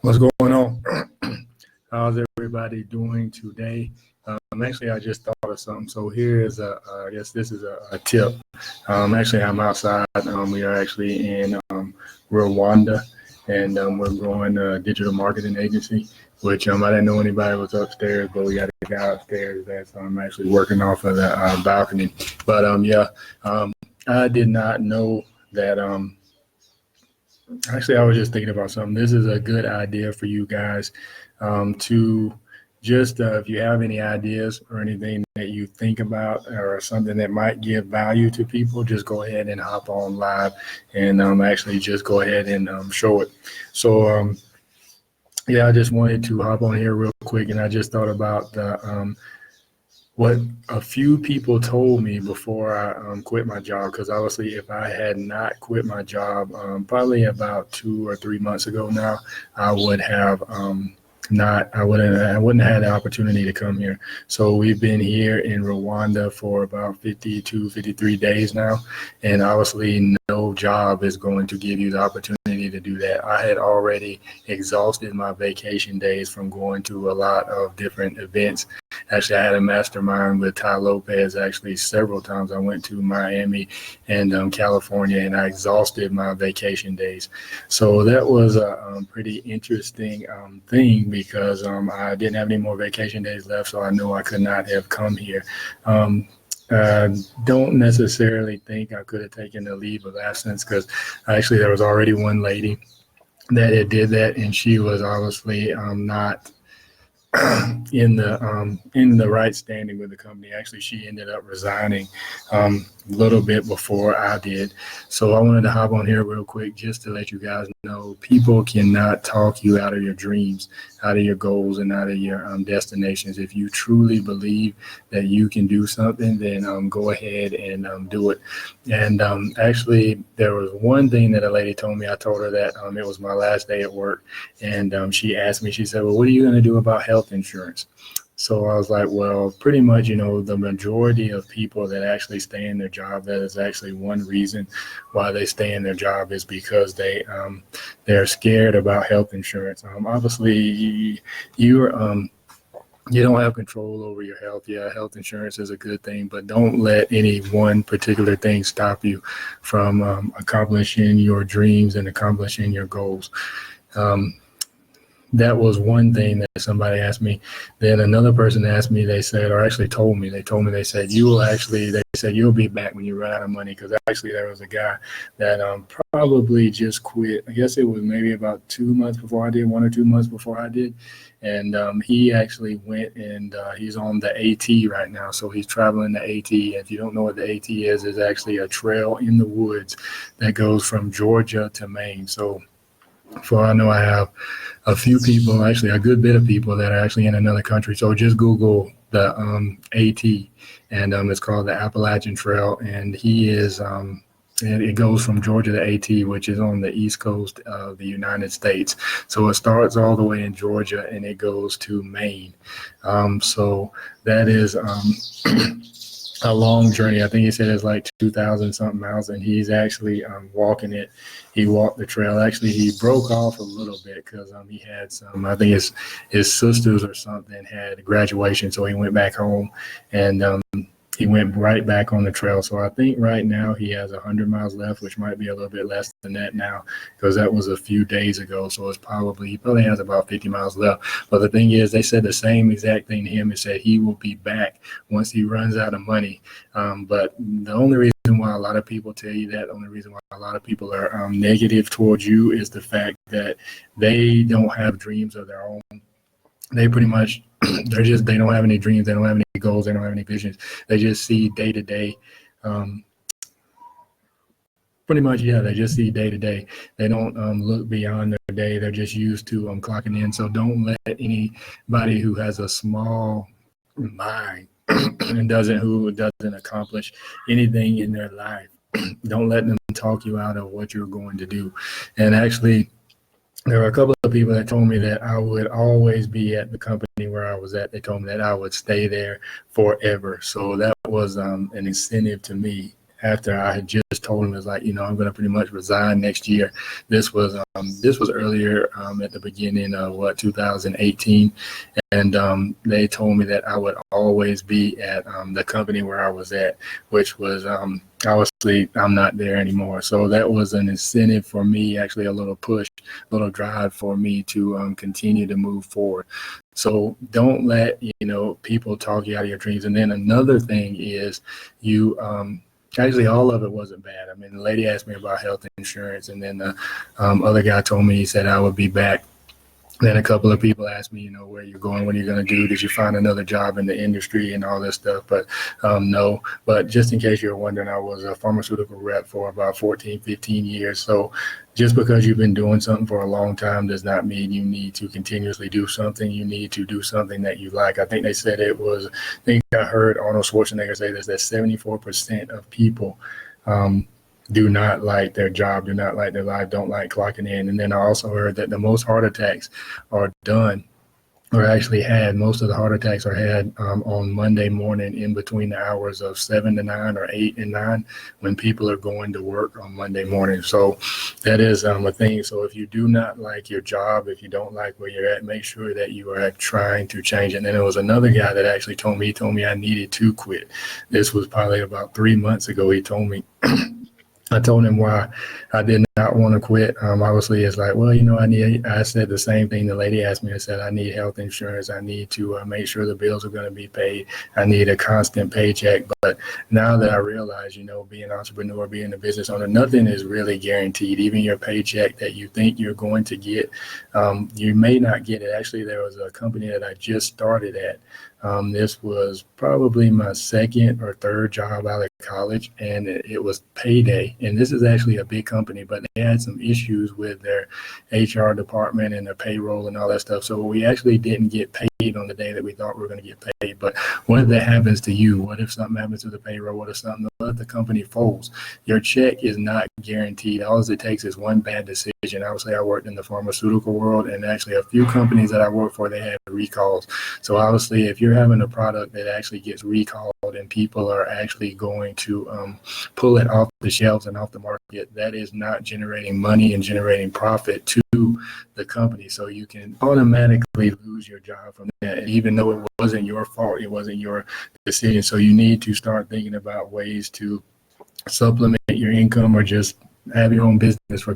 What's going on? How's everybody doing today? Actually, I just thought of something. So here is I guess this is a tip. Actually, I'm outside. We are actually in Rwanda, and we're growing a digital marketing agency, which I didn't know anybody was upstairs, but we got a guy upstairs that's actually working off of the balcony. But I did not know that. Actually, I was just thinking about something. This is a good idea for you guys to just, if you have any ideas or anything that you think about or something that might give value to people, just go ahead and hop on live and actually just go ahead and show it. So, I just wanted to hop on here real quick, and I just thought about what a few people told me before I quit my job, because obviously if I had not quit my job probably about 2 or 3 months ago now, I would have I wouldn't have had the opportunity to come here. So we've been here in Rwanda for about 52, 53 days now, and obviously no job is going to give you the opportunity to do that. I had already exhausted my vacation days from going to a lot of different events. Actually, I had a mastermind with Tai Lopez actually several times. I went to Miami and California, and I exhausted my vacation days. So that was a pretty interesting thing, because I didn't have any more vacation days left, so I knew I could not have come here. I don't necessarily think I could have taken a leave of absence, because actually there was already one lady that had did that, and she was obviously not in the right standing with the company. Actually, she ended up resigning a little bit before I did. So I wanted to hop on here real quick just to let you guys know people cannot talk you out of your dreams, out of your goals, and out of your destinations. If you truly believe that you can do something, then go ahead and do it. And actually, there was one thing that a lady told me. I told her that it was my last day at work, and she asked me, she said, well, what are you going to do about health insurance? So I was like, well, pretty much, the majority of people that actually stay in their job, that is actually one reason why they stay in their job, is because they're scared about health insurance. Obviously, you don't have control over your health. Yeah, health insurance is a good thing, but don't let any one particular thing stop you from accomplishing your dreams and accomplishing your goals. That was one thing that somebody asked me. Then another person asked me, they said, or actually told me, they said, they said, you'll be back when you run out of money. Because actually there was a guy that probably just quit. I guess it was maybe about 2 months before I did, 1 or 2 months before I did. And he actually went and he's on the AT right now. So he's traveling the AT. If you don't know what the AT is actually a trail in the woods that goes from Georgia to Maine. So for I know I have a few people, actually a good bit of people that are actually in another country. So just Google the AT, and it's called the Appalachian Trail, and he is and it goes from Georgia to AT, which is on the east coast of the United States. So it starts all the way in Georgia and it goes to Maine. So that is a long journey. I think he said it's like 2,000 something miles, and he's actually walking it. He walked the trail. Actually, he broke off a little bit because he had some, I think his sisters or something had graduation, so he went back home, and he went right back on the trail. So I think right now he has 100 miles left, which might be a little bit less than that now, because that was a few days ago. So he probably has about 50 miles left. But the thing is, they said the same exact thing to him. It said he will be back once he runs out of money. But the only reason why a lot of people tell you that, the only reason why a lot of people are negative towards you, is the fact that they don't have dreams of their own. They pretty much, they don't have any dreams. They don't have any goals. They don't have any visions. They just see day to day. Pretty much, yeah, they just see day to day. They don't look beyond their day. They're just used to clocking in. So don't let anybody who has a small mind and who doesn't accomplish anything in their life, don't let them talk you out of what you're going to do. And actually, there were a couple of people that told me that I would always be at the company where I was at. They told me that I would stay there forever. So that was an incentive to me after I had just told him, it's like, I'm going to pretty much resign next year. This was earlier at the beginning of 2018. And they told me that I would always be at the company where I was at, which was obviously I'm not there anymore. So that was an incentive for me, actually a little push, a little drive for me to continue to move forward. So don't let, people talk you out of your dreams. And then another thing is actually, all of it wasn't bad. I mean, the lady asked me about health insurance, and then the other guy told me, he said I would be back. Then a couple of people asked me, where you're going, what are you going to do? Did you find another job in the industry and all this stuff? But no. But just in case you're wondering, I was a pharmaceutical rep for about 14, 15 years. So just because you've been doing something for a long time does not mean you need to continuously do something. You need to do something that you like. I think they said I heard Arnold Schwarzenegger say this, that 74% of people do not like their job, do not like their life, don't like clocking in. And then I also heard that the most heart attacks are done, or actually most of the heart attacks are had on Monday morning in between the hours of 7 to 9 or 8 and 9 when people are going to work on Monday morning. So that is a thing. So if you do not like your job, if you don't like where you're at, make sure that you are trying to change it. And then there was another guy that actually told me I needed to quit. This was probably about 3 months ago. He told me, I told him why I did not want to quit. Obviously, it's like, well, I said the same thing the lady asked me. I said, I need health insurance. I need to make sure the bills are going to be paid. I need a constant paycheck. But now that I realize, being an entrepreneur, being a business owner, nothing is really guaranteed. Even your paycheck that you think you're going to get, you may not get it. Actually, there was a company that I just started at. This was probably my second or third job out of college, and it was payday. And this is actually a big company, but they had some issues with their HR department and their payroll and all that stuff. So we actually didn't get paid on the day that we thought we were going to get paid. But what if that happens to you? What if something happens to the payroll? What if the company folds? Your check is not guaranteed. All it takes is one bad decision. Obviously, I worked in the pharmaceutical world, and actually a few companies that I worked for, they had recalls. So obviously, if you're having a product that actually gets recalled and people are actually going to pull it off the shelves and off the market, that is not generating money and generating profit to the company. So you can automatically lose your job from that, even though it wasn't your fault, it wasn't your decision. So you need to start thinking about ways to supplement your income or just have your own business